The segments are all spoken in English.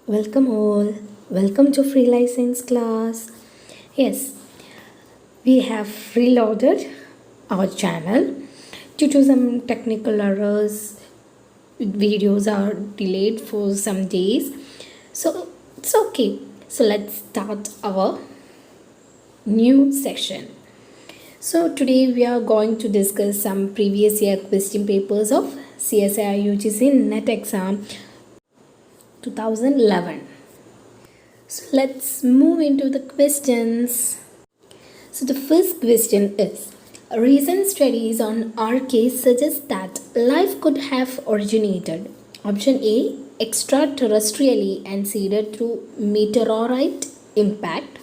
Welcome all. Welcome to Free License class. Yes, we have reloaded our channel due to some technical errors. Videos are delayed for some days, so it's okay. So let's start our new session. So today we are going to discuss some previous year question papers of CSI UGC NET exam 2011. So let's move into the questions. So the first question is, recent studies on RK suggest that life could have originated. Option A, extraterrestrially and seeded through meteorite impact.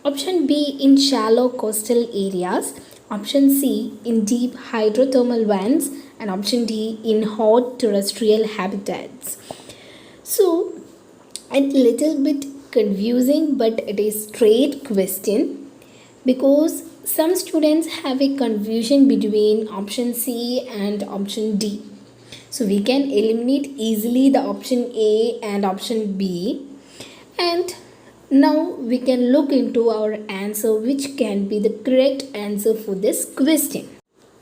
Option B, in shallow coastal areas. Option C, in deep hydrothermal vents. And option D, in hot terrestrial habitats. So, a little bit confusing, but it is straight question because some students have a confusion between option C and option D. So we can eliminate easily the option A and option B, and now we can look into our answer, which can be the correct answer for this question.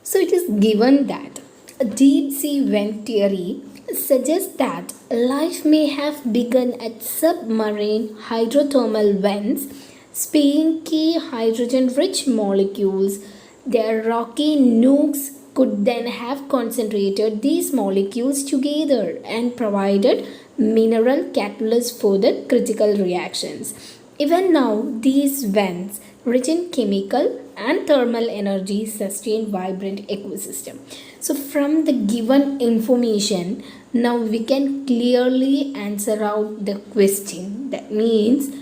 So it is given that a deep sea vent theory suggests that life may have begun at submarine hydrothermal vents, spewing key hydrogen rich molecules. Their rocky nooks could then have concentrated these molecules together and provided mineral catalysts for the critical reactions. Even now, these vents, rich in chemical and thermal energy, sustain vibrant ecosystem. So from the given information, now we can clearly answer out the question. That means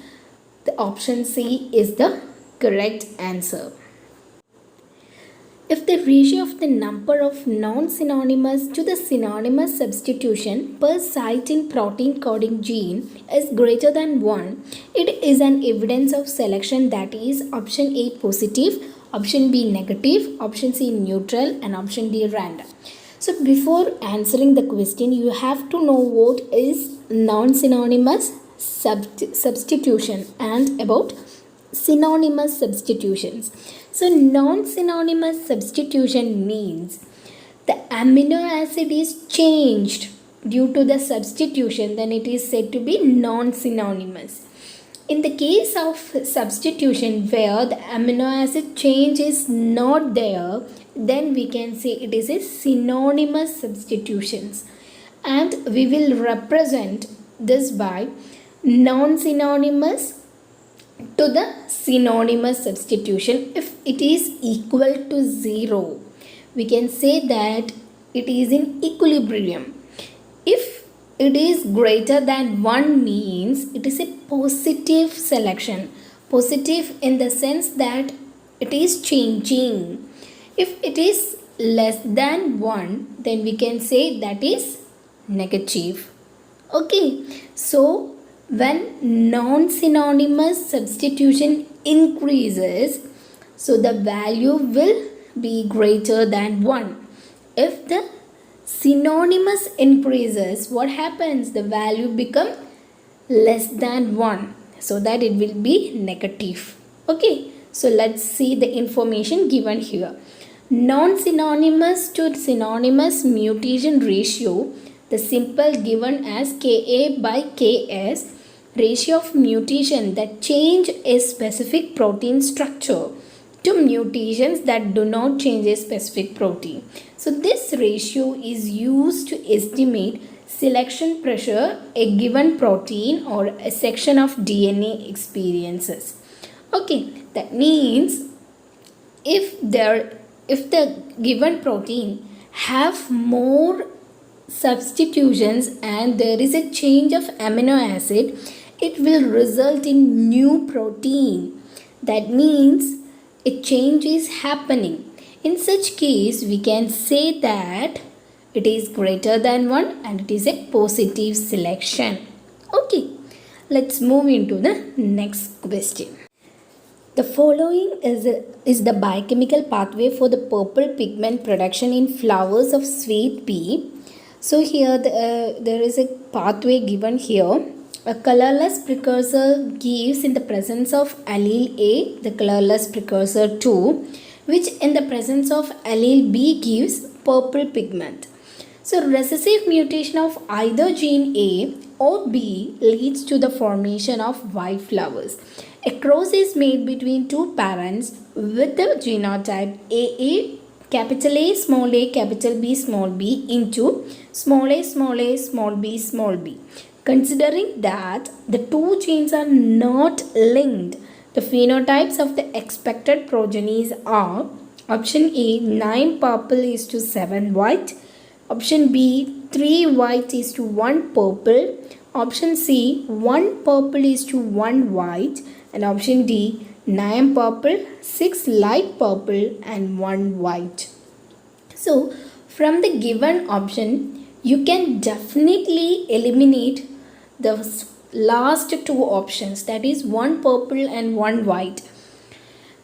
the option C is the correct answer. If the ratio of the number of non-synonymous to the synonymous substitution per site in protein coding gene is greater than 1, it is an evidence of selection, that is option A positive, option B negative, option C neutral, and option D random. So before answering the question, you have to know what is non-synonymous substitution and about synonymous substitutions. So non-synonymous substitution means the amino acid is changed due to the substitution, then it is said to be non-synonymous. In the case of substitution where the amino acid change is not there, then we can say it is a synonymous substitutions, and we will represent this by non-synonymous to the synonymous substitution. If it is equal to 0, we can say that it is in equilibrium. If it is greater than 1 means it is a positive selection. Positive in the sense that it is changing. If it is less than 1, then we can say that is negative. Okay, so when non-synonymous substitution increases, so the value will be greater than 1. If the synonymous increases, what happens? The value become less than 1, so that it will be negative. Okay, so let's see the information given here. Non-synonymous to synonymous mutation ratio, the simple given as Ka by Ks, ratio of mutation that change a specific protein structure to mutations that do not change a specific protein. So this ratio is used to estimate selection pressure a given protein or a section of DNA experiences. Okay, that means if the given protein have more substitutions and there is a change of amino acid, it will result in new protein. That means a change is happening. In such case, we can say that it is greater than 1 and it is a positive selection. Okay, let's move into the next question. The following is the biochemical pathway for the purple pigment production in flowers of sweet pea. So here there is a pathway given here. A colorless precursor gives in the presence of allele A the colorless precursor 2, which in the presence of allele B gives purple pigment. So recessive mutation of either gene A or B leads to the formation of white flowers. A cross is made between two parents with the genotype AA, capital A, capital B, small b into small a, small b, small b. Considering that the two genes are not linked, the phenotypes of the expected progenies are option A 9 purple is to 7 white, option B 3 white is to 1 purple, option C 1 purple is to 1 white, and option D 9 purple, 6 light purple and 1 white. So from the given option you can definitely eliminate the last two options, that is 1 purple and 1 white,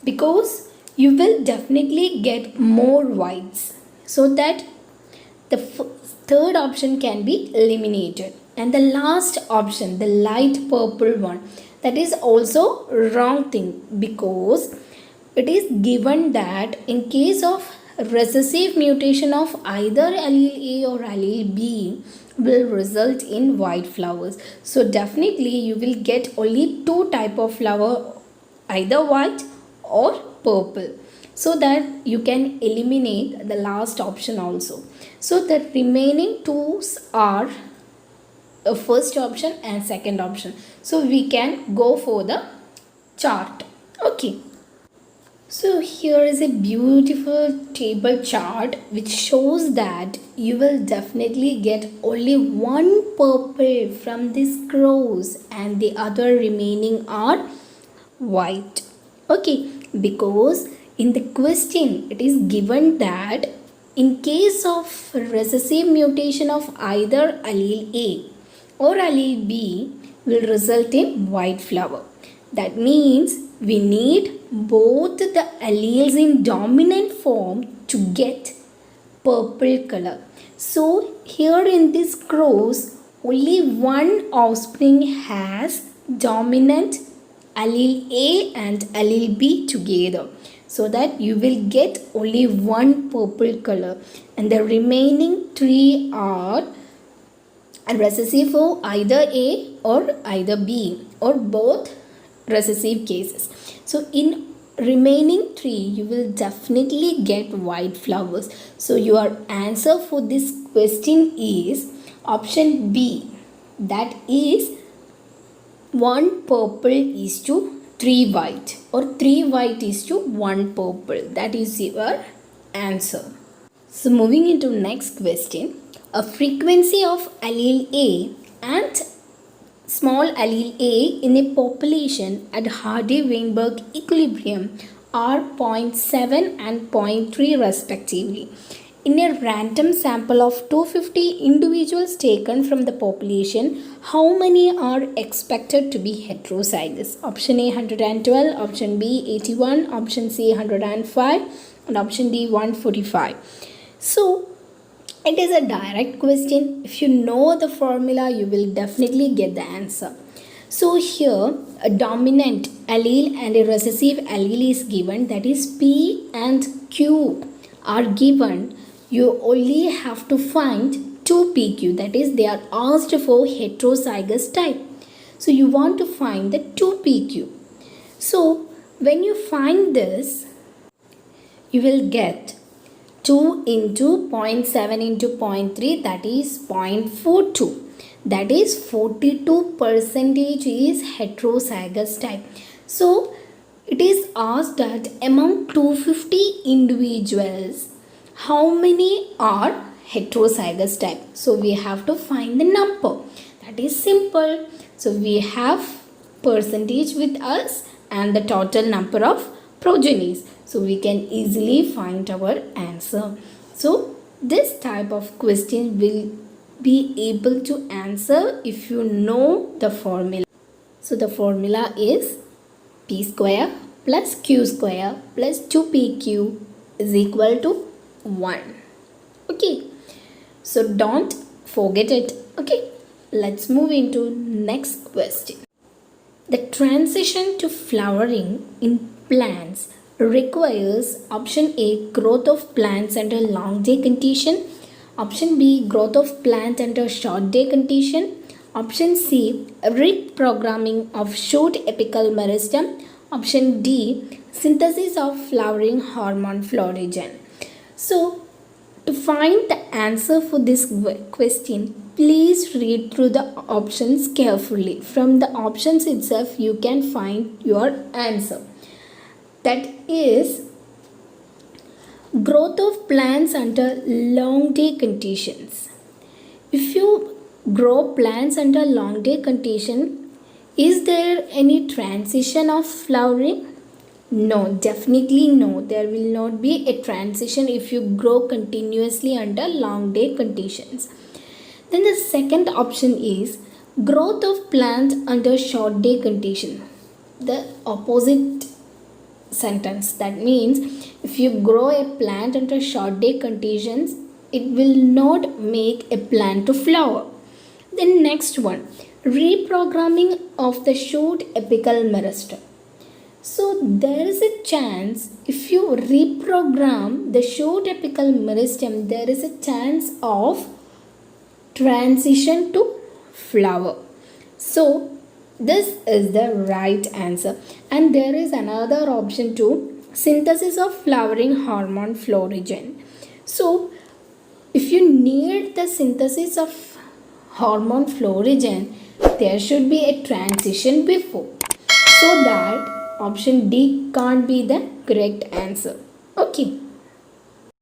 because you will definitely get more whites, so that the third option can be eliminated. And the last option, the light purple one, that is also wrong thing, because it is given that in case of recessive mutation of either allele A or allele B will result in white flowers. So definitely you will get only two type of flower, either white or purple, so that you can eliminate the last option also. So the remaining two are a first option and second option. So we can go for the chart. Okay. So here is a beautiful table chart which shows that you will definitely get only one purple from this cross and the other remaining are white. Okay, because in the question it is given that in case of recessive mutation of either allele A or allele B will result in white flower. That means we need both the alleles in dominant form to get purple color. So here in this cross only one offspring has dominant allele A and allele B together, so that you will get only one purple color, and the remaining three are recessive for either A or either B or both recessive cases. So in remaining three you will definitely get white flowers. So your answer for this question is option B, that is 1 purple is to 3 white, or 3 white is to 1 purple. That is your answer. So moving into next question, a frequency of allele A and small allele A in a population at Hardy-Weinberg equilibrium are 0.7 and 0.3 respectively. In a random sample of 250 individuals taken from the population, how many are expected to be heterozygous? Option A 112, option B 81, option C 105, and option D 145. So it is a direct question. If you know the formula, you will definitely get the answer. So here a dominant allele and a recessive allele is given, that is P and Q are given. You only have to find 2PQ, that is they are asked for heterozygous type. So you want to find the 2PQ. So when you find this, you will get 2 into 0.7 into 0.3, that is 0.42. That is 42% is heterozygous type. So it is asked that among 250 individuals, how many are heterozygous type? So we have to find the number. That is simple. So we have percentage with us and the total number of progenies. So we can easily find our answer. So this type of question will be able to answer if you know the formula. So the formula is P square plus Q square plus 2PQ is equal to 1. Okay. So don't forget it. Okay. let's move into next question. The transition to flowering in plants requires option A, growth of plants under long day condition, option B, growth of plant under short day condition, option C, reprogramming of shoot apical meristem, option D, synthesis of flowering hormone Florigen. So, to find the answer for this question, please read through the options carefully. From the options itself, you can find your answer. That is, growth of plants under long day conditions. If you grow plants under long day condition, is there any transition of flowering? No, definitely no. There will not be a transition if you grow continuously under long day conditions. Then the second option is growth of plant under short day condition. The opposite sentence. That means if you grow a plant under short day conditions, it will not make a plant to flower. Then next one, reprogramming of the shoot apical meristem. So there is a chance if you reprogram the shoot apical meristem, there is a chance of transition to flower. So this is the right answer. And there is another option too, synthesis of flowering hormone Florigen. So if you need the synthesis of hormone Florigen, there should be a transition before. So that option D can't be the correct answer. Okay.